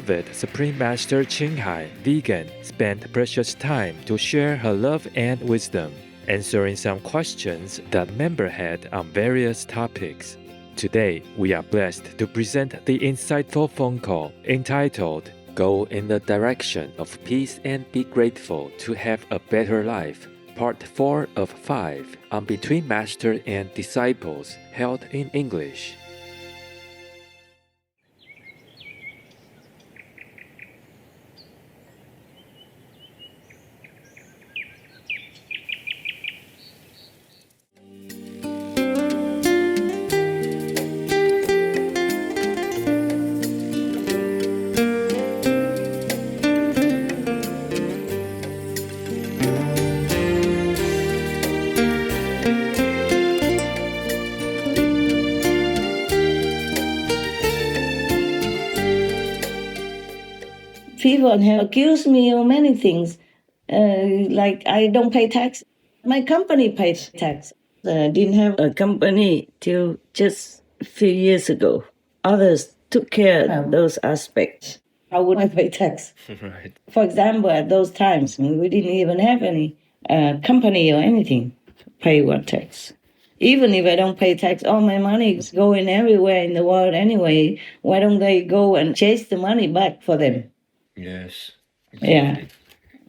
Beloved Supreme Master Ching vegan, spent precious time to share her love and wisdom, answering some questions that members had on various topics. Today, we are blessed to present the insightful phone call entitled Go in the Direction of Peace and Be Grateful to Have a Better Life, Part 4 of 5 on Between Master and Disciples, held in English. People have accused me of many things, like I don't pay tax. My company pays tax. I didn't have a company till just a few years ago. Others took care of those aspects. How would I pay tax? Right. For example, at those times, we didn't even have any company or anything to pay what tax. Even if I don't pay tax, all my money is going everywhere in the world anyway. Why don't they go and chase the money back for them? Yes. Yeah.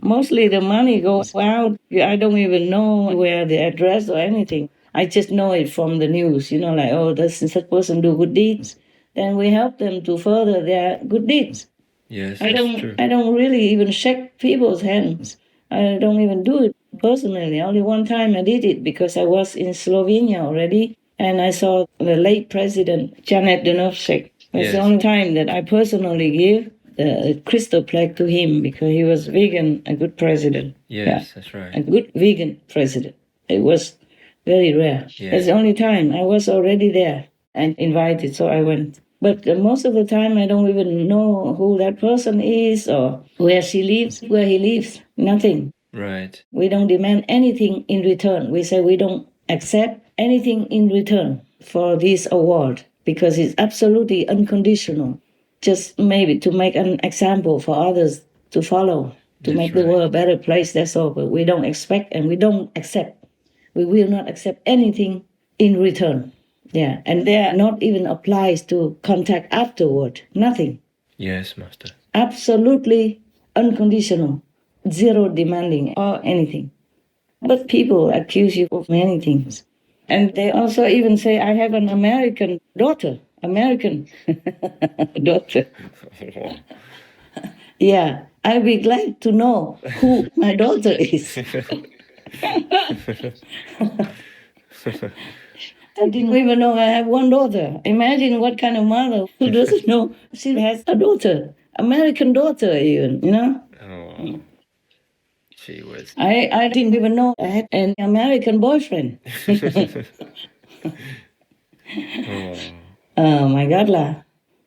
Mostly the money goes out. I don't even know where the address or anything. I just know it from the news, like, oh, does that person do good deeds? Then we help them to further their good deeds. Yes, I that's true. don't really even shake people's hands. I don't even do it personally. Only one time I did it because I was in Slovenia already and I saw the late president, Janet Denovšek. It's the Yes. only time that I personally give the crystal plaque to him because he was vegan, a good president. Yes, that's right. A good vegan president. It was very rare. Yeah. It's the only time I was already there and invited, so I went. But most of the time, I don't even know who that person is or where she lives, where he lives. Nothing. Right. We don't demand anything in return. We say we don't accept anything in return for this award because it's absolutely unconditional. Just maybe to make an example for others to follow, to That's make the right. world a better place, that's all. But we don't expect and we don't accept. We will not accept anything in return. Yeah, and there not even applies to contact afterward. Nothing. Yes, Master. Absolutely unconditional. Zero demanding or anything. But people accuse you of many things. And they also even say, I have an American daughter. American daughter. Yeah, I'd be glad to know who my daughter is. I didn't even know I have one daughter. Imagine what kind of mother who doesn't know she has a daughter. American daughter even. Oh, she was. I didn't even know I had an American boyfriend. Oh. Oh my God, La.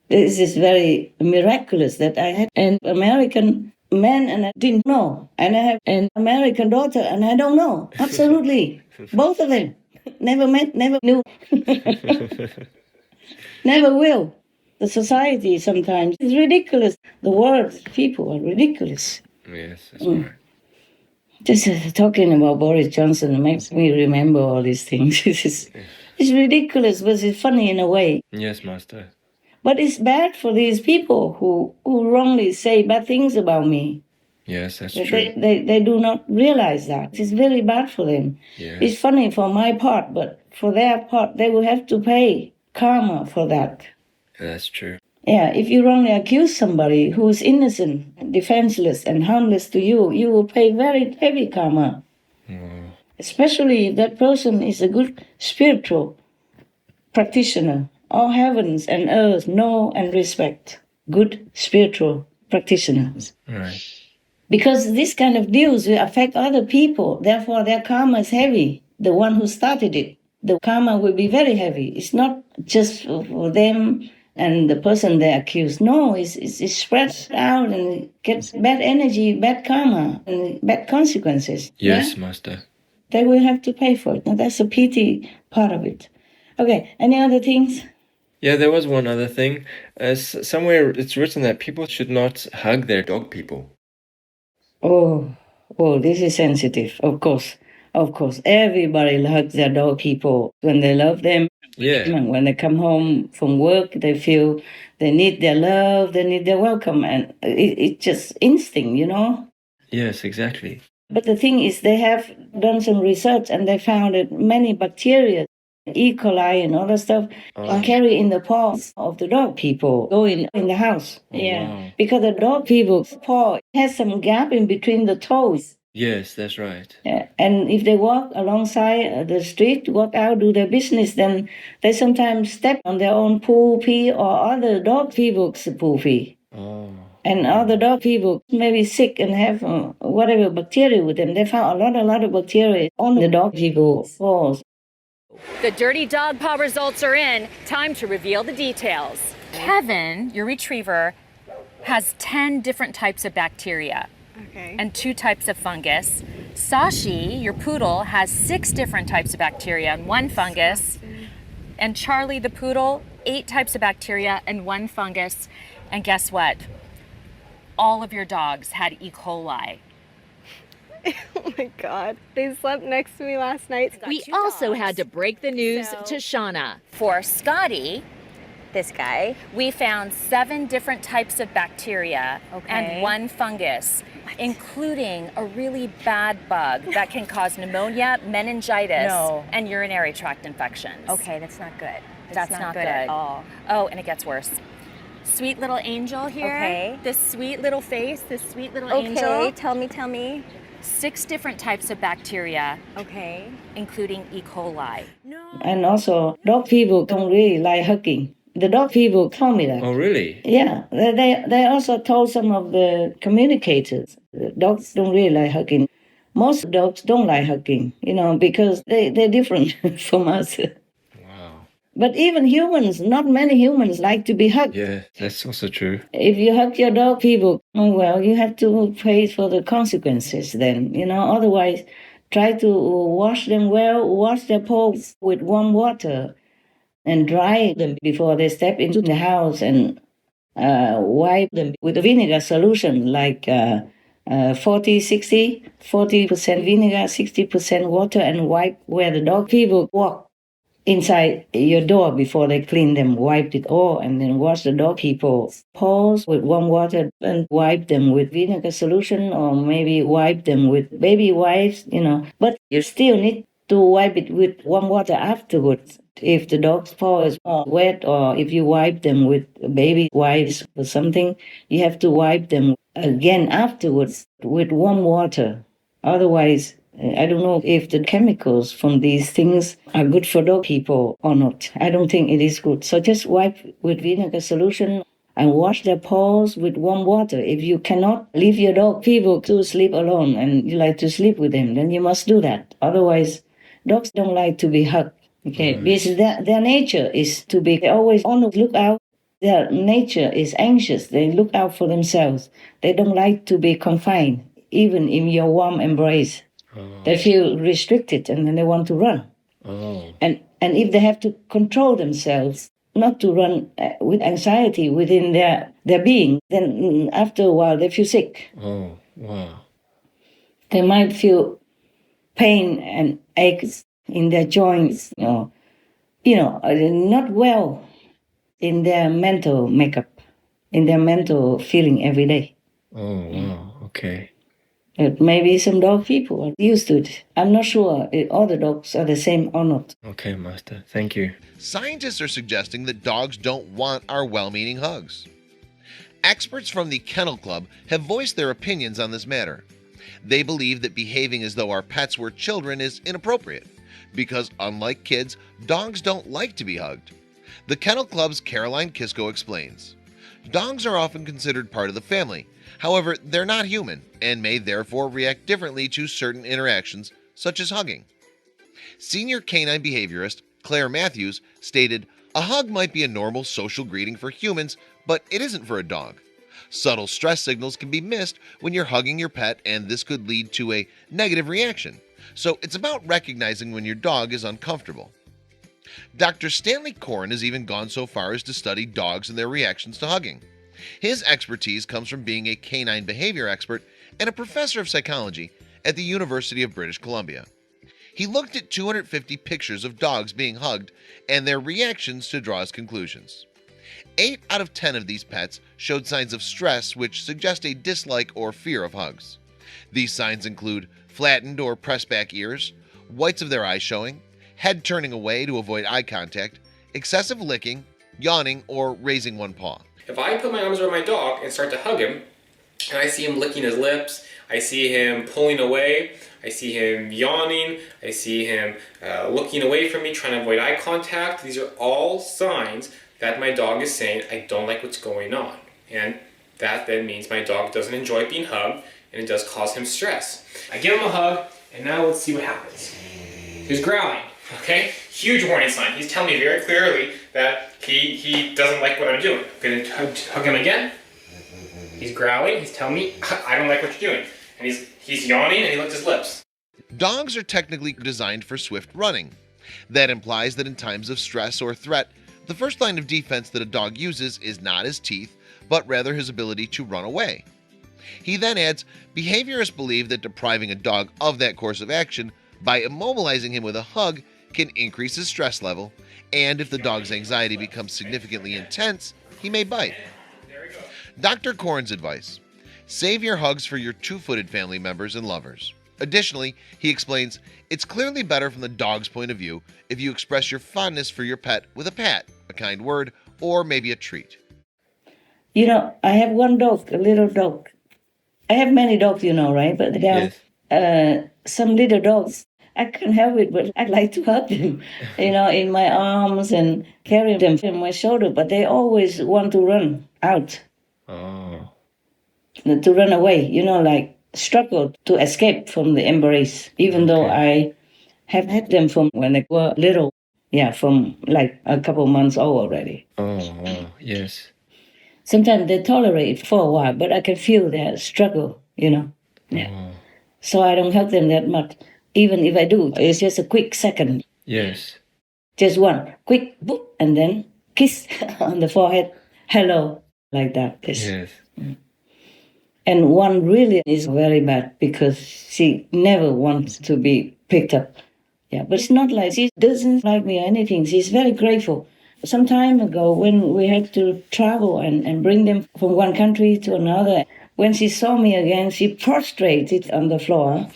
This is very miraculous that I had an American man and I didn't know. And I have an American daughter and I don't know. Absolutely. Both of them. Never met, never knew. Never will. The society sometimes is ridiculous. The world, people are ridiculous. Yes, that's right. Just talking about Boris Johnson makes me remember all these things. It's ridiculous, but it's funny in a way. Yes, Master. But it's bad for these people who wrongly say bad things about me. Yes, that's They, true. they do not realize that. It's very bad for them. Yes. It's funny for my part, but for their part, they will have to pay karma for that. That's true. Yeah, if you wrongly accuse somebody who is innocent, defenseless, and harmless to you, you will pay very heavy karma. Oh. Especially if that person is a good spiritual practitioner. All heavens and earth know and respect good spiritual practitioners. Right. Because this kind of deals will affect other people. Therefore, their karma is heavy. The one who started it, the karma will be very heavy. It's not just for them and the person they accuse. No, it's spread out and it gets bad energy, bad karma, and bad consequences. Yes, Yeah? Master. They will have to pay for it. Now, that's a pity part of it. Okay, any other things? Yeah, there was one other thing. Somewhere it's written that people should not hug their dog people. Oh, this is sensitive, of course. Of course, everybody hugs their dog people when they love them. Yeah. And when they come home from work, they feel they need their love, they need their welcome. And it's just instinct, you know? Yes, exactly. But the thing is, they have done some research and they found that many bacteria, E. coli and other stuff, are carried in the paws of the dog people going in the house. Wow. Because the dog people's paw has some gap in between the toes. Yes, that's right. And if they walk alongside the street, walk out, do their business, then they sometimes step on their own poo pee or other dog people's poo pee. Oh. And other dog people may be sick and have whatever bacteria with them. They found a lot of bacteria on the dog people's paws. The dirty dog paw results are in. Time to reveal the details. Kevin, your retriever, has 10 different types of bacteria. Okay. And 2 types of fungus. Sashi, your poodle, has 6 different types of bacteria and 1 fungus. And Charlie, the poodle, 8 types of bacteria and 1 fungus. And guess what? All of your dogs had E. coli. Oh my God. They slept next to me last night. We also had to break the news to Shauna. For Scotty, This guy. we found 7 different types of bacteria and 1 fungus, including a really bad bug that can cause pneumonia, meningitis, and urinary tract infections. Okay, that's not good. That's not good at all. Oh, and it gets worse. Sweet little angel here. Okay. This sweet little face, this sweet little Okay, angel. tell me. 6 different types of bacteria, Okay. including E. coli. And also, dog people don't really like hugging. The dog people told me that. Oh, really? Yeah, they also told some of the communicators the dogs don't really like hugging. Most dogs don't like hugging, because they're different from us. Wow. But even humans, not many humans like to be hugged. Yeah, that's also true. If you hug your dog people, you have to pay for the consequences then, Otherwise, try to wash them well, wash their paws with warm water and dry them before they step into the house and wipe them with a vinegar solution like 40% vinegar, 60% water, and wipe where the dog people walk inside your door before they clean them. Wipe it all and then wash the dog people's paws with warm water and wipe them with vinegar solution or maybe wipe them with baby wipes, But you still need to wipe it with warm water afterwards. If the dog's paw is all wet or if you wipe them with baby wipes or something, you have to wipe them again afterwards with warm water. Otherwise, I don't know if the chemicals from these things are good for dog people or not. I don't think it is good. So just wipe with vinegar solution and wash their paws with warm water. If you cannot leave your dog people to sleep alone and you like to sleep with them, then you must do that. Otherwise, dogs don't like to be hugged. Okay, because their nature is to be always on the lookout. Their nature is anxious. They look out for themselves. They don't like to be confined, even in your warm embrace. They feel restricted and then they want to run. And if they have to control themselves, not to run with anxiety within their being, then after a while they feel sick. Oh, wow. They might feel pain and aches in their joints, not well in their mental makeup, in their mental feeling every day. Oh, wow. Okay. Maybe some dog people are used to it. I'm not sure if all the dogs are the same or not. Okay, Master. Thank you. Scientists are suggesting that dogs don't want our well-meaning hugs. Experts from the Kennel Club have voiced their opinions on this matter. They believe that behaving as though our pets were children is inappropriate because, unlike kids, dogs don't like to be hugged. The Kennel Club's Caroline Kisko explains. Dogs are often considered part of the family. However, they're not human and may therefore react differently to certain interactions, such as hugging. Senior canine behaviorist Claire Matthews stated, "A hug might be a normal social greeting for humans, but it isn't for a dog. Subtle stress signals can be missed when you're hugging your pet, and this could lead to a negative reaction. So it's about recognizing when your dog is uncomfortable." Dr. Stanley Corn has even gone so far as to study dogs and their reactions to hugging. His expertise comes from being a canine behavior expert and a professor of psychology at the University of British Columbia. He looked at 250 pictures of dogs being hugged and their reactions to draw his conclusions. 8 out of 10 of these pets showed signs of stress which suggest a dislike or fear of hugs. These signs include flattened or pressed back ears, whites of their eyes showing, head turning away to avoid eye contact, excessive licking, yawning, or raising one paw. If I put my arms around my dog and start to hug him, and I see him licking his lips, I see him pulling away, I see him yawning, I see him looking away from me, trying to avoid eye contact, these are all signs that my dog is saying, I don't like what's going on. And that then means my dog doesn't enjoy being hugged, and it does cause him stress. I give him a hug, and now let's see what happens. He's growling, okay? Huge warning sign. He's telling me very clearly that he doesn't like what I'm doing. I'm gonna hug him again. He's growling, he's telling me, I don't like what you're doing. And he's yawning, and he licks his lips. Dogs are technically designed for swift running. That implies that in times of stress or threat, the first line of defense that a dog uses is not his teeth, but rather his ability to run away. He then adds, behaviorists believe that depriving a dog of that course of action by immobilizing him with a hug can increase his stress level, and if the dog's anxiety becomes significantly intense, he may bite. Dr. Corn's advice: save your hugs for your two-footed family members and lovers. Additionally, he explains, it's clearly better from the dog's point of view if you express your fondness for your pet with a pat, a kind word, or maybe a treat. You know, I have one dog, a little dog. I have many dogs, you know, right? But there are some little dogs. I can't help it, but I like to hug them, you know, in my arms and carry them on my shoulder. But they always want to run out, to run away, you know, like struggle to escape from the embrace, even though I have had them from when they were little. Yeah, from like a couple months old already. Oh, wow. Yes. Sometimes they tolerate for a while, but I can feel their struggle, you know. Yeah. So I don't hug them that much. Even if I do, it's just a quick second. Yes. Just one quick boop, and then kiss on the forehead. Hello, like that. Yes. And one really is very bad because she never wants to be picked up. Yeah, but it's not like she doesn't like me or anything. She's very grateful. Some time ago, when we had to travel and bring them from one country to another, when she saw me again, she prostrated on the floor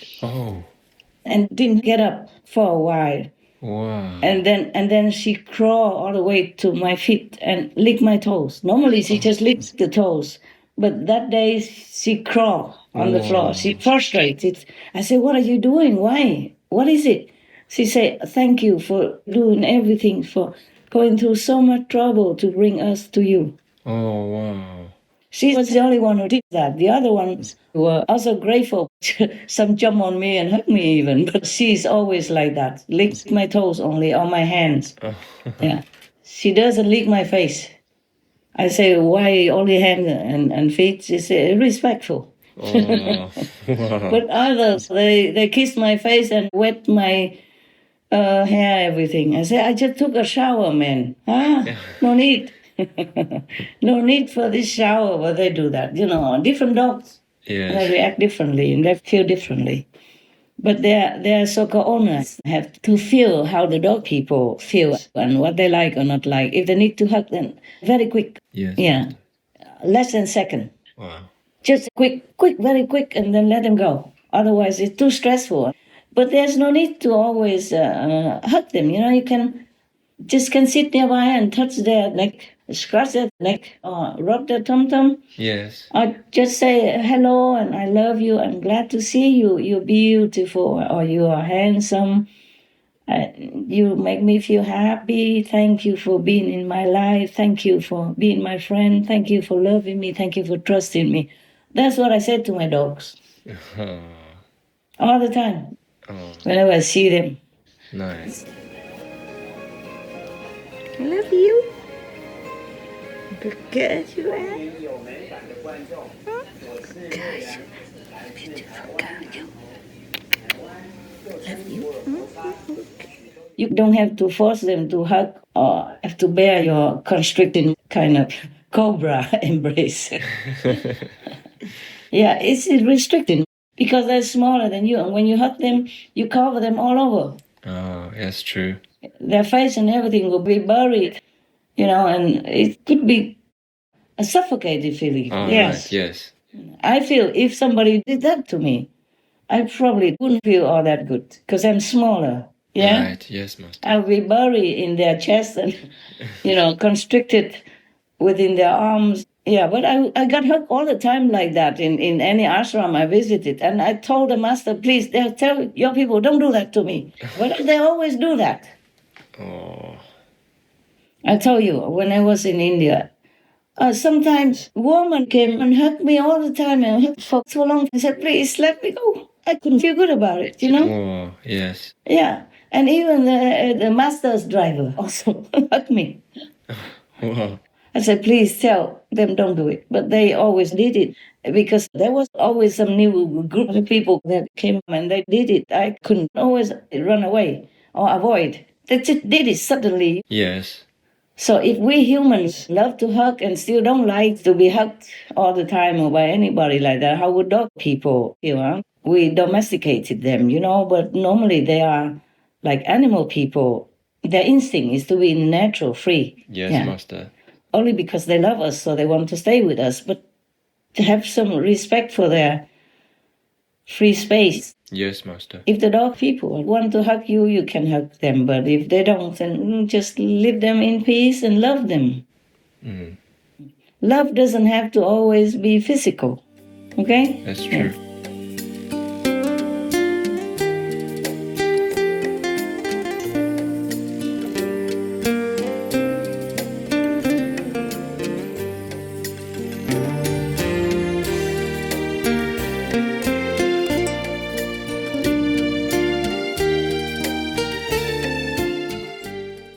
and didn't get up for a while. Wow. And then she crawled all the way to my feet and licked my toes. Normally, she just licks the toes. But that day, she crawled on the floor. She prostrated. I said, what are you doing? Why? What is it? She said, thank you for doing everything, for going through so much trouble to bring us to you. Oh, wow. She was the only one who did that. The other ones were also grateful. Some jump on me and hug me even. But she's always like that. Lick my toes only, or my hands. Yeah. She doesn't lick my face. I say, why only hand and feet? She said, respectful. Oh, wow. But others, they kiss my face and wet my hair, everything. I say, I just took a shower, man. No need. No need for this shower, but they do that. You know, different dogs, they react differently and they feel differently. But their so-called owners have to feel how the dog people feel and what they like or not like. If they need to hug them, very quick. Yes. Yeah, less than a second. Wow. Just quick, very quick, and then let them go. Otherwise, it's too stressful. But there's no need to always hug them. You know, you can sit nearby and touch their neck, scratch their neck, or rub their tum-tum. Yes. Or just say hello and I love you. I'm glad to see you. You're beautiful, or you are handsome. You make me feel happy. Thank you for being in my life. Thank you for being my friend. Thank you for loving me. Thank you for trusting me. That's what I said to my dogs. All the time. Whenever I see them. Nice. I love you. Good girl you are. Beautiful girl, you. Love you. You don't have to force them to hug or have to bear your constricting kind of cobra embrace. Yeah, it's restricting because they're smaller than you. And when you hug them, you cover them all over. Oh, that's true. Their face and everything will be buried, and it could be a suffocating feeling. Oh, Yes. right, yes. I feel if somebody did that to me, I probably wouldn't feel all that good because I'm smaller. Yeah. Right, yes, Master. I'll be buried in their chest and, constricted within their arms. Yeah, but I got hugged all the time like that in any ashram I visited. And I told the master, please, tell your people, don't do that to me. But they always do that. Oh, I tell you, when I was in India, sometimes women came and hugged me all the time and hugged for so long. I said, please, let me go. I couldn't feel good about it, oh, yes. Yeah, and even the master's driver also hugged me. Wow. I said, please tell them don't do it. But they always did it because there was always some new group of people that came and they did it. I couldn't always run away or avoid. They just did it suddenly. Yes. So if we humans love to hug and still don't like to be hugged all the time or by anybody like that, how would dog people feel? We domesticated them, but normally they are like animal people. Their instinct is to be natural, free. Yes, Yeah. Master. Only because they love us, so they want to stay with us, but to have some respect for their free space. Yes, Master. If the dog people want to hug you, you can hug them, but if they don't, then just leave them in peace and love them. Mm. Love doesn't have to always be physical, okay? That's true.